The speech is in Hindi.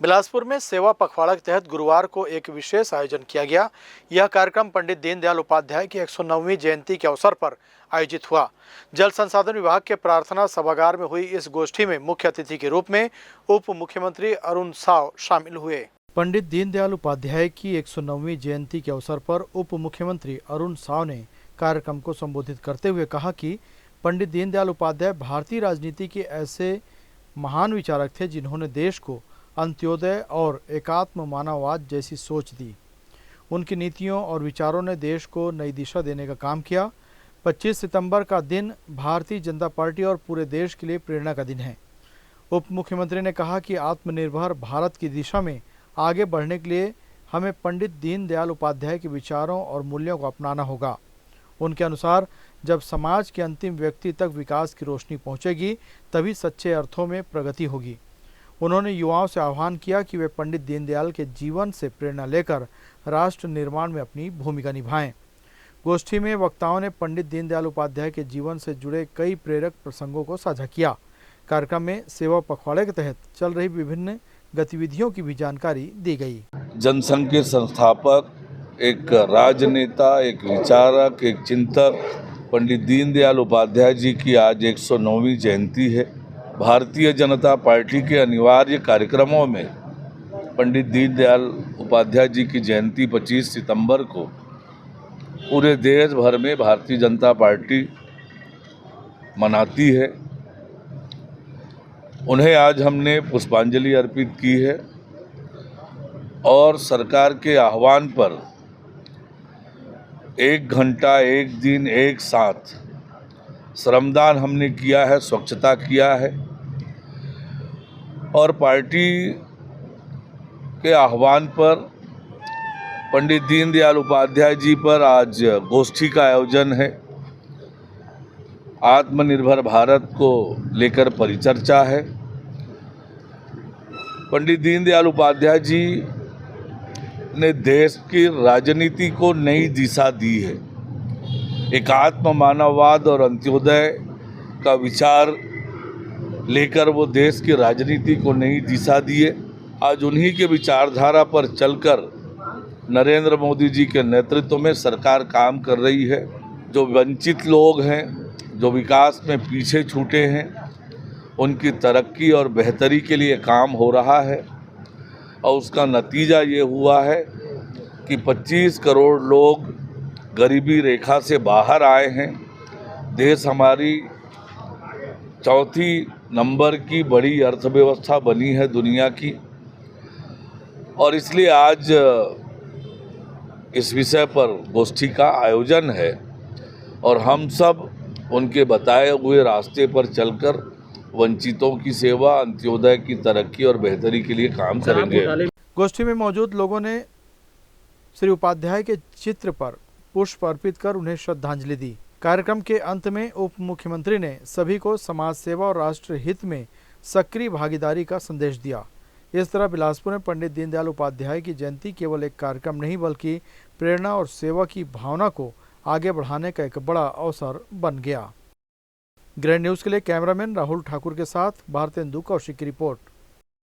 बिलासपुर में सेवा पखवाड़ा के तहत गुरुवार को एक विशेष आयोजन किया गया। यह कार्यक्रम पंडित दीनदयाल उपाध्याय की 109वीं जयंती के अवसर पर आयोजित हुआ। जल संसाधन विभाग के प्रार्थना सभागार में हुई इस गोष्ठी में मुख्य अतिथि के रूप में उप मुख्यमंत्री अरुण साव शामिल हुए। पंडित दीनदयाल उपाध्याय की 109वीं जयंती के अवसर पर उप मुख्यमंत्री अरुण साव ने कार्यक्रम को संबोधित करते हुए कहा कि पंडित दीनदयाल उपाध्याय भारतीय राजनीति के ऐसे महान विचारक थे जिन्होंने देश को अंत्योदय और एकात्म मानववाद जैसी सोच दी। उनकी नीतियों और विचारों ने देश को नई दिशा देने का काम किया। 25 सितंबर का दिन भारतीय जनता पार्टी और पूरे देश के लिए प्रेरणा का दिन है। उप मुख्यमंत्री ने कहा कि आत्मनिर्भर भारत की दिशा में आगे बढ़ने के लिए हमें पंडित दीनदयाल उपाध्याय के विचारों और मूल्यों को अपनाना होगा। उनके अनुसार जब समाज के अंतिम व्यक्ति तक विकास की रोशनी पहुंचेगी तभी सच्चे अर्थों में प्रगति होगी। उन्होंने युवाओं से आह्वान किया कि वे पंडित दीनदयाल के जीवन से प्रेरणा लेकर राष्ट्र निर्माण में अपनी भूमिका निभाएं। गोष्ठी में वक्ताओं ने पंडित दीनदयाल उपाध्याय के जीवन से जुड़े कई प्रेरक प्रसंगों को साझा किया। कार्यक्रम में सेवा पखवाड़े के तहत चल रही विभिन्न गतिविधियों की भी जानकारी दी गई। जनसंघ के संस्थापक, एक राजनेता, एक विचारक, एक चिंतक पंडित दीनदयाल उपाध्याय जी की आज 109वीं जयंती है। भारतीय जनता पार्टी के अनिवार्य कार्यक्रमों में पंडित दीनदयाल उपाध्याय जी की जयंती 25 सितंबर को पूरे देश भर में भारतीय जनता पार्टी मनाती है। उन्हें आज हमने पुष्पांजलि अर्पित की है और सरकार के आह्वान पर 1 घंटा, 1 दिन, एक साथ श्रमदान हमने किया है, स्वच्छता किया है और पार्टी के आह्वान पर पंडित दीनदयाल उपाध्याय जी पर आज गोष्ठी का आयोजन है। आत्मनिर्भर भारत को लेकर परिचर्चा है। पंडित दीनदयाल उपाध्याय जी ने देश की राजनीति को नई दिशा दी है। एकात्म मानववाद और अंत्योदय का विचार लेकर वो देश की राजनीति को नई दिशा दिए। आज उन्हीं के विचारधारा पर चलकर नरेंद्र मोदी जी के नेतृत्व में सरकार काम कर रही है। जो वंचित लोग हैं, जो विकास में पीछे छूटे हैं, उनकी तरक्की और बेहतरी के लिए काम हो रहा है और उसका नतीजा ये हुआ है कि 25 करोड़ लोग गरीबी रेखा से बाहर आए हैं। देश हमारी चौथी नंबर की बड़ी अर्थव्यवस्था बनी है दुनिया की और इसलिए आज इस विषय पर गोष्ठी का आयोजन है और हम सब उनके बताए हुए रास्ते पर चलकर वंचितों की सेवा, अंत्योदय की तरक्की और बेहतरी के लिए काम करेंगे। गोष्ठी में मौजूद लोगों ने श्री उपाध्याय के चित्र पर पुष्प अर्पित कर उन्हें श्रद्धांजलि दी। कार्यक्रम के अंत में उप मुख्यमंत्री ने सभी को समाज सेवा और राष्ट्र हित में सक्रिय भागीदारी का संदेश दिया। इस तरह बिलासपुर में पंडित दीनदयाल उपाध्याय की जयंती केवल एक कार्यक्रम नहीं बल्कि प्रेरणा और सेवा की भावना को आगे बढ़ाने का एक बड़ा अवसर बन गया। ग्रैंड न्यूज़ के लिए कैमरामैन राहुल ठाकुर के साथ भारतेंदु कौशिक की रिपोर्ट।